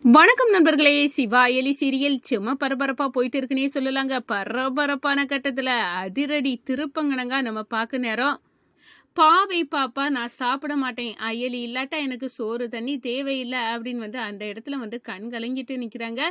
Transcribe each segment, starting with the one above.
வணக்கம் நண்பர்களே. சிவா எலி சீரியல் சும்மா பரபரப்பா போயிட்டு இருக்குன்னே சொல்லலாங்க. பரபரப்பான கட்டத்துல அதிரடி திருப்பங்கனங்க நம்ம பார்க்க நேரம். பாவை பாப்பா நான் சாப்பிட மாட்டேன், அயலி இல்லாட்டா எனக்கு சோறு தண்ணி தேவையில்லை அப்படின்னு அந்த இடத்துல கண் கலங்கிட்டு நிக்கிறாங்க.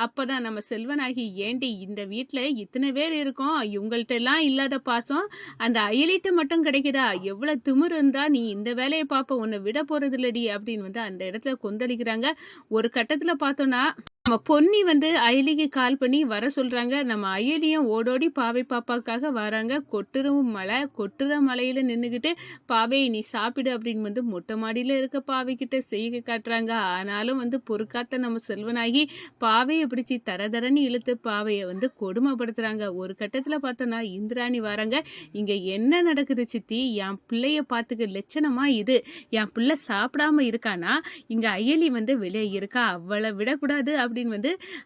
அப்பதான் நம்ம செல்வனாகி, ஏண்டி இந்த வீட்டுல இத்தனை பேர் இருக்கோம், இவங்கள்ட்ட எல்லாம் இல்லாத பாசம் அந்த அயலிட்ட மட்டும் கிடைக்குதா? எவ்வளவு திமிரு இருந்தா நீ இந்த வேலையை பாப்ப, உன்னை விட போறது இல்லடி அப்படின்னு அந்த இடத்துல கொந்தளிக்கிறாங்க. ஒரு கட்டத்துல பார்த்தோம்னா நம்ம பொன்னி அயலிக்கு கால் பண்ணி வர சொல்றாங்க. நம்ம அயலியும் ஓடோடி பாவை பாப்பாக்காக வராங்க. கொட்டுற மலையில நின்னுகிட்டு, பாவை நீ சாப்பிடு அப்படின்னு மொட்டை மாடியில இருக்க பாவை கிட்ட செய்க காட்டுறாங்க. ஆனாலும் பொறுக்காத்த நம்ம செல்வனாகி பாவையை பிடிச்சி தரதரன்னு இழுத்து பாவையை கொடுமைப்படுத்துறாங்க. ஒரு கட்டத்துல பார்த்தோம்னா இந்திராணி வராங்க. இங்க என்ன நடக்குது சித்தி? என் பிள்ளைய பார்த்துக்க லட்சணமா இது? என் பிள்ளை சாப்பிடாம இருக்கானா? இங்க அயலி வெளியே இருக்கா, அவளை விடக்கூடாது அப்படின்னு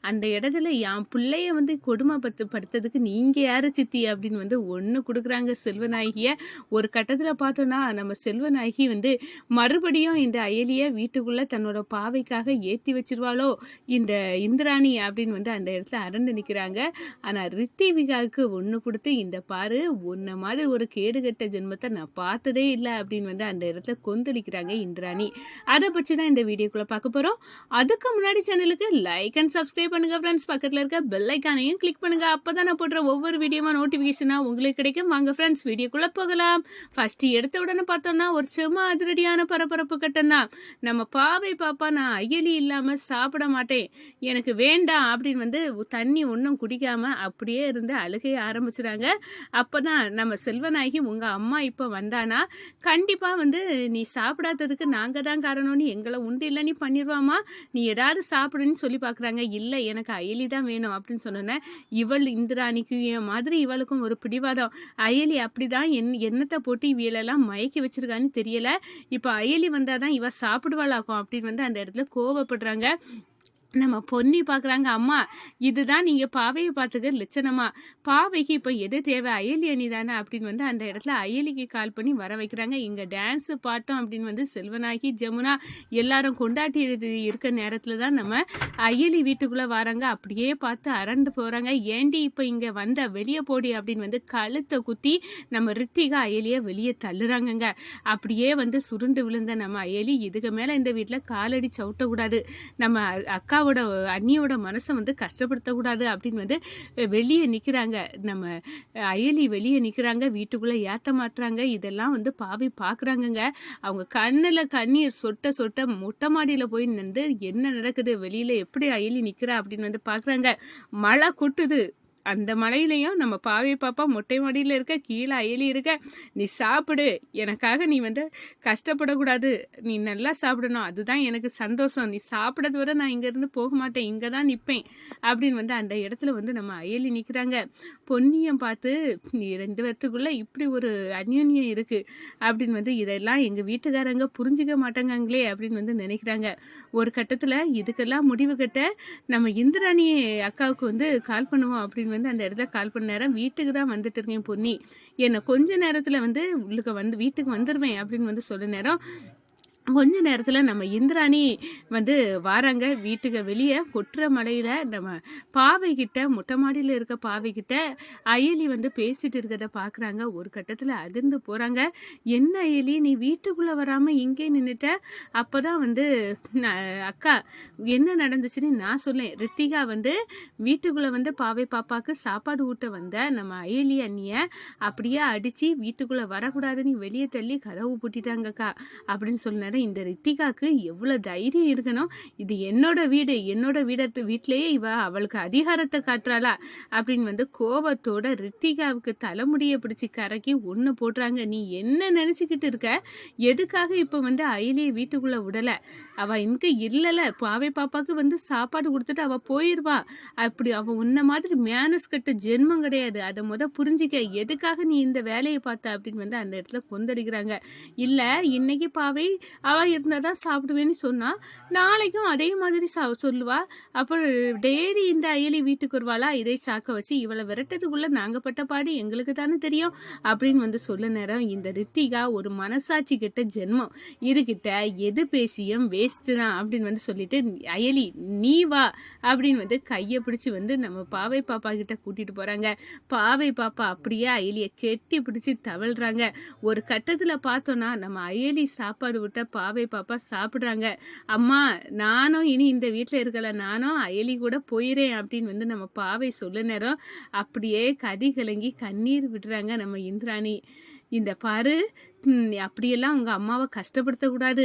அந்த இடத்துல என் பிள்ளைய கொடுமைப்படுத்ததுக்கு நீங்க யாரு சித்தி அப்படின்னு ஒண்ணு கொடுக்குறாங்க செல்வநாயகிய. ஒரு கட்டத்துல பார்த்தோம்னா நம்ம செல்வநாயகி மறுபடியும் இந்த அயலிய வீட்டுக்குள்ள தன்னோட பாவைக்காக ஏத்தி வச்சிருவாளோ இந்த இந்திராணி அப்படின்னு அந்த இடத்துல அரண்டு நிக்கிறாங்க. ஆனா ரித்திவிகாவுக்கு ஒண்ணு கொடுத்து, இந்த பாரு உன்ன மாதிரி ஒரு கேடுகட்ட ஜென்மத்தை நான் பார்த்ததே இல்லை அப்படின்னு அந்த இடத்துல கொந்தளிக்கிறாங்க இந்திராணி. அதை பற்றி தான் இந்த வீடியோக்குள்ள பார்க்க போறோம். அதுக்கு முன்னாடி சேனலுக்கு லைக் அண்ட் சப்ஸ்கிரைப் பண்ணுங்க ஃப்ரெண்ட்ஸ். பக்கத்துல இருக்க பெல் ஐக்கானையும் கிளிக் பண்ணுங்க. அப்பதான் நான் போடுற ஒவ்வொரு வீடியோமா நோட்டிபிகேஷனா உங்களுக்கு கிடைக்கும். வாங்க ஃப்ரெண்ட்ஸ் வீடியோக்குள்ள போகலாம். ஃபர்ஸ்ட் எடுத்த உடனே பார்த்தோம்னா ஒரு செம அதிரடியான பரபரப்பு கட்டம் தான். நம்ம பாவை பாப்பா நான் அயலி இல்லாம சாப்பிட மாட்டேன், எனக்கு வேண்டாம் அப்படின்னு தண்ணி ஒன்றும் குடிக்காம அப்படியே இருந்து அழுகைய ஆரம்பிச்சுறாங்க. அப்பதான் நம்ம செல்வநாயகி, உங்க அம்மா இப்ப வந்தானா கண்டிப்பா நீ சாப்பிடாததுக்கு நாங்க தான் காரணம்னு எங்களை உண்டு இல்லை நீ பண்ணிடுவாமா, நீ ஏதாவது சாப்பிடுன்னு சொல்லி பார்க்குறாங்க. இல்லை எனக்கு அயலி தான் வேணும் அப்படின்னு சொன்னோன்னே, இவள் இந்திராணிக்கு மாதிரி இவளுக்கும் ஒரு பிடிவாதம். அயலி அப்படிதான் எண்ணத்தை போட்டு இவளெல்லாம் மயக்கி வச்சிருக்கான்னு தெரியல, இப்போ அயலி வந்தாதான் இவ சாப்பிடுவாளாக்கும் அப்படின்னு அந்த இடத்துல கோவப்படுறாங்க. நம்ம பொன்னி பார்க்குறாங்க. அம்மா இதுதான் நீங்கள் பாவையை பார்த்துக்க லட்சணமா? பாவைக்கு இப்போ எது தேவை? அயலி அணி தானே அப்படின்னு அந்த இடத்துல அயலிக்கு கால் பண்ணி வர வைக்கிறாங்க. இங்கே டான்ஸு பாட்டம் அப்படின்னு செல்வனாகி ஜமுனா எல்லாரும் கொண்டாட்டி இருக்க நேரத்தில் தான் நம்ம அயலி வீட்டுக்குள்ளே வராங்க. அப்படியே பார்த்து அரண்டு போகிறாங்க. ஏண்டி இப்போ இங்கே வந்த, வெளியே போடி அப்படின்னு கழுத்தை குத்தி நம்ம ரித்திகா அயலியை வெளியே தள்ளுறாங்கங்க. அப்படியே சுருண்டு விழுந்த நம்ம அயலி, இதுக்கு மேலே இந்த வீட்டில் காலடி சவுட்டக்கூடாது, நம்ம அக்கா அண்ணியோட மனசை கஷ்டப்படுத்தக்கூடாது அப்படின்னு வெளியே நிற்கிறாங்க. நம்ம அயலி வெளியே நிற்கிறாங்க, வீட்டுக்குள்ளே ஏற்ற மாட்டுறாங்க. இதெல்லாம் பாவை பார்க்குறாங்கங்க. அவங்க கண்ணில் கண்ணீர் சொட்ட சொட்ட மொட்டை மாடியில் போய் நின்று என்ன நடக்குது வெளியில், எப்படி அயலி நிற்கிறா அப்படின்னு பார்க்குறாங்க. மழை கொட்டுது. அந்த மலையிலையும் நம்ம பாவை பாப்பா மொட்டை மாடியில் இருக்க, கீழே அயலி இருக்க. நீ சாப்பிடு, எனக்காக நீ கஷ்டப்படக்கூடாது, நீ நல்லா சாப்பிடணும், அதுதான் எனக்கு சந்தோஷம். நீ சாப்பிடறத விட நான் இங்கேருந்து போக மாட்டேன், இங்கே தான் நிற்பேன் அப்படின்னு அந்த இடத்துல நம்ம அயலி நிற்கிறாங்க. பொன்னியம் பார்த்து, நீ ரெண்டு பேர்த்துக்குள்ளே இப்படி ஒரு அந்யோன்யம் இருக்குது அப்படின்னு இதெல்லாம் எங்கள் வீட்டுக்காரங்க புரிஞ்சிக்க மாட்டாங்களே அப்படின்னு நினைக்கிறாங்க. ஒரு கட்டத்தில் இதுக்கெல்லாம் முடிவு கட்ட நம்ம இந்திராணி அக்காவுக்கு கால் பண்ணுவோம் அப்படின்னு அந்த இடத்துல கால் பண்ண நேரம், வீட்டுக்கு தான் வந்துட்டு இருக்கேன் பொன்னி, என்னை கொஞ்ச நேரத்தில் உள்ளுக்கு வீட்டுக்கு வந்துடுவேன் அப்படின்னு சொல்ல நேரம், கொஞ்ச நேரத்தில் நம்ம இந்திராணி வாராங்க. வீட்டுக்கு வெளியே கொட்டுற மலையில் நம்ம பாவைக்கிட்ட, மொட்டை மாடியில் இருக்க பாவைக்கிட்ட அயலி பேசிட்டு இருக்கிறத பார்க்குறாங்க. ஒரு கட்டத்தில் அதிர்ந்து போகிறாங்க. என்ன அயலி, நீ வீட்டுக்குள்ளே வராமல் இங்கே நின்றுட்ட? அப்போ தான் அக்கா என்ன நடந்துச்சுன்னு நான் சொல்லேன். ரித்திகா வீட்டுக்குள்ளே பாவை பாப்பாவுக்கு சாப்பாடு ஊட்ட வந்த நம்ம அயலி அண்ணியை அப்படியே அடித்து வீட்டுக்குள்ளே வரக்கூடாதுன்னு வெளியே தள்ளி கதவு பூட்டிட்டாங்கக்கா அப்படின்னு சொன்னார். இந்த ரித்திகாக்கு எவ்வளவு தைரியம் இருக்கணும்? இது என்னோட வீடு, என்னோட வீட்டிலேயே இவ அவளுக்கு அதிகாரத்தை காட்டுறாளா அப்படின்னு கோபத்தோட ரித்திகாவுக்கு தலைமுடியை பிடிச்சி கரக்கி ஒன்று போடுறாங்க. நீ என்ன நினைச்சுக்கிட்டு இருக்க? எதுக்காக இப்போ அயலியை வீட்டுக்குள்ள விடல? அவ இங்க இல்லல, பாவை பாப்பாக்கு சாப்பாடு கொடுத்துட்டு அவ போயிடுவா. அப்படி அவ உன்ன மாதிரி மேனஸ் கட்ட ஜென்மம் கிடையாது, அதை புரிஞ்சிக்க. எதுக்காக நீ இந்த வேலையை பார்த்த அப்படின்னு அந்த இடத்துல கொந்தடிக்கிறாங்க. இல்ல இன்னைக்கு பாவை அவள் இருந்தால் தான் சாப்பிடுவேன்னு சொன்னா, நாளைக்கும் அதே மாதிரி சொல்லுவா. அப்போ டெய்லி இந்த அயலி வீட்டுக்கு வருவாளா, இதை சாக்க வச்சு இவளை விரட்டதுக்குள்ள நாங்கள் பட்ட பாடு எங்களுக்கு தானே தெரியும் அப்படின்னு வந்து சொல்ல நேரம் இந்த ரித்திகா ஒரு மனசாட்சி கிட்ட ஜென்மம், இதுகிட்ட எது பேசியும் வேஸ்ட்டு தான் அப்படின்னு வந்து சொல்லிட்டு, அயலி நீ வா அப்படின்னு வந்து கையை பிடிச்சி வந்து நம்ம பாவை பாப்பா கிட்ட கூட்டிட்டு போறாங்க. பாவை பாப்பா அப்படியே அயலியை கெட்டி பிடிச்சி தவழ்றாங்க. ஒரு கட்டத்தில் பார்த்தோன்னா நம்ம அயலி சாப்பாடு விட்ட பாவை பாப்பா சாப்பிட்றாங்க. அம்மா நானும் இனி இந்த வீட்டில் இருக்கல, நானும் அயலி கூட போயிறேன் அப்படின்னு வந்து நம்ம பாவை சொல்ல நேரம் அப்படியே கதி கலங்கி கண்ணீர் விடுறாங்க நம்ம இந்திராணி. இந்த பாரு, அப்படியெல்லாம் உங்கள் அம்மாவை கஷ்டப்படுத்தக்கூடாது,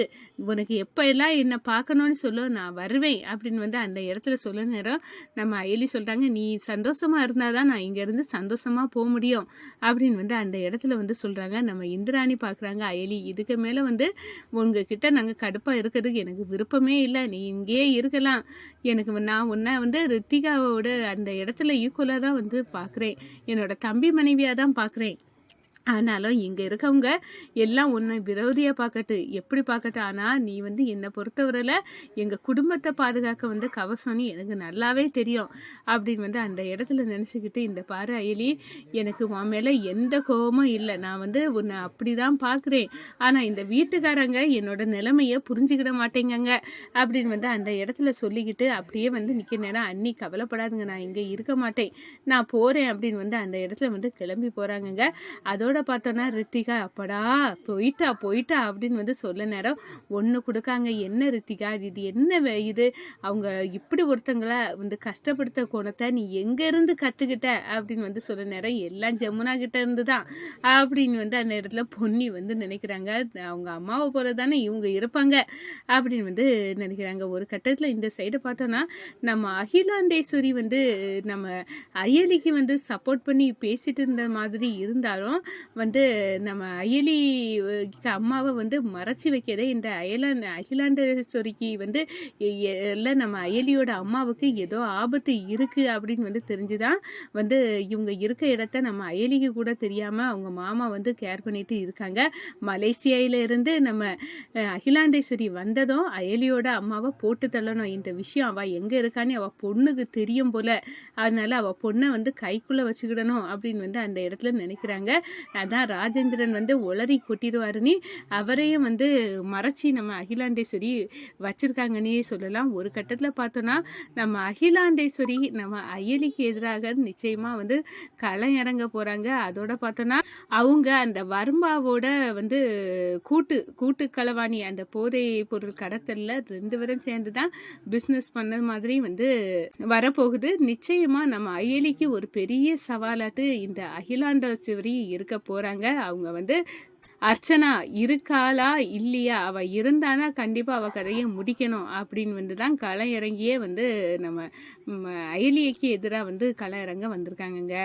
உனக்கு எப்போ எல்லாம் என்னை பார்க்கணுன்னு சொல்ல நான் வருவேன் அப்படின்னு வந்து அந்த இடத்துல சொல்ல நேரம் நம்ம அயலி சொல்கிறாங்க, நீ சந்தோஷமாக இருந்தால் தான் நான் இங்கேருந்து சந்தோஷமாக போக முடியும் அப்படின்னு வந்து அந்த இடத்துல வந்து சொல்கிறாங்க. நம்ம இந்திராணி பார்க்குறாங்க, அயலி இதுக்கு மேலே வந்து உங்ககிட்ட நாங்கள் கடுப்பாக இருக்கிறதுக்கு எனக்கு விருப்பமே இல்லை, நீ இங்கேயே இருக்கலாம், எனக்கு நான் உன்னை வந்து ரித்திகாவோட அந்த இடத்துல ஈக்குவலாக தான் வந்து பார்க்குறேன், என்னோட தம்பி மனைவியாக தான் பார்க்குறேன், ஆனாலும் இங்கே இருக்கவங்க எல்லாம் உன்னை விரோதியாக பார்க்கட்டு, எப்படி பார்க்கட்டு, ஆனால் நீ வந்து என்னை பொறுத்தவரையில் எங்கள் குடும்பத்தை பாதுகாக்க வந்து கவசம்னு எனக்கு நல்லாவே தெரியும் அப்படின்னு வந்து அந்த இடத்துல நினச்சிக்கிட்டு, இந்த பாரு அயலி, எனக்கு உன் மேலே எந்த கோபமும் இல்லை, நான் வந்து உன்னை அப்படி தான் பார்க்குறேன், ஆனால் இந்த வீட்டுக்காரங்க என்னோட நிலைமையை புரிஞ்சுக்கிட மாட்டேங்கங்க அப்படின்னு வந்து அந்த இடத்துல சொல்லிக்கிட்டு அப்படியே வந்து நிற்க நேரம், அண்ணி கவலைப்படாதுங்க, நான் இங்கே இருக்க மாட்டேன், நான் போகிறேன் அப்படின்னு வந்து அந்த இடத்துல வந்து கிளம்பி போகிறாங்கங்க. அதோட பார்த்தோன்னா ரித்திகா அப்படா போயிட்டா அப்படின்னு வந்து சொல்ல நேரம் ஒன்று கொடுக்காங்க. என்ன ரித்திகா இது என்ன இது, அவங்க இப்படி ஒருத்தங்களை வந்து கஷ்டப்படுத்த கோணத்தை நீ எங்கேருந்து கற்றுக்கிட்ட அப்படின்னு வந்து சொல்ல நேரம் எல்லாம் ஜமுனா கிட்ட இருந்து தான் அப்படின்னு வந்து அந்த இடத்துல பொன்னி வந்து நினைக்கிறாங்க. அவங்க அம்மாவை போல தானே இவங்க இருப்பாங்க அப்படின்னு வந்து நினைக்கிறாங்க. ஒரு கட்டத்தில் இந்த சைடு பார்த்தோன்னா நம்ம அகிலாண்டேஸ்வரி வந்து நம்ம அயலிக்கு வந்து சப்போர்ட் பண்ணி பேசிட்டு இருந்த மாதிரி இருந்தாலும் வந்து நம்ம அயலி அம்மாவை வந்து மறைச்சி வைக்கதே இந்த அகிலாண்டேஸ்வரிக்கு வந்து எல்லாம் நம்ம அயலியோட அம்மாவுக்கு ஏதோ ஆபத்து இருக்குது அப்படின்னு வந்து தெரிஞ்சுதான் வந்து இவங்க இருக்க இடத்த நம்ம அயலிக்கு கூட தெரியாமல் அவங்க மாமா வந்து கேர் பண்ணிட்டு இருக்காங்க. மலேசியாவில இருந்து நம்ம அகிலாண்டேஸ்வரி வந்ததும் அயலியோட அம்மாவை போட்டு தள்ளணும், இந்த விஷயம் அவள் எங்கே இருக்கான்னு அவள் பொண்ணுக்கு தெரியும் போல, அதனால அவள் பொண்ணை வந்து கைக்குள்ளே வச்சுக்கிடணும் அப்படின்னு வந்து அந்த இடத்துல நினைக்கிறாங்க. அதான் ராஜேந்திரன் வந்து ஒளரி கொட்டிடுவாருன்னு அவரையும் வந்து மறைச்சி நம்ம அகிலாண்டேஸ்வரி வச்சிருக்காங்கன்னே சொல்லலாம். ஒரு கட்டத்தில் பார்த்தோன்னா நம்ம அகிலாண்டேஸ்வரி நம்ம அயலிக்கு எதிராக நிச்சயமாக வந்து களம் இறங்க போகிறாங்க. அதோட பார்த்தோன்னா அவங்க அந்த வர்மாவோட வந்து கூட்டு களவாணி அந்த போதை பொருள் கடத்தலில் 2 பேரும் சேர்ந்து தான் பிஸ்னஸ் பண்ண மாதிரி வந்து வரப்போகுது. நிச்சயமாக நம்ம அயலிக்கு ஒரு பெரிய சவாலாட்டு இந்த அகிலாண்டேஸ்வரி இருக்க போகிறாங்க. அவங்க வந்து அர்ச்சனா இருக்காளா இல்லையா, அவள் இருந்தானா கண்டிப்பாக அவள் கதையை முடிக்கணும் அப்படின்னு வந்து தான் களம் இறங்கியே வந்து நம்ம அயலிக்கு எதிராக வந்து களம் இறங்க வந்திருக்காங்கங்க.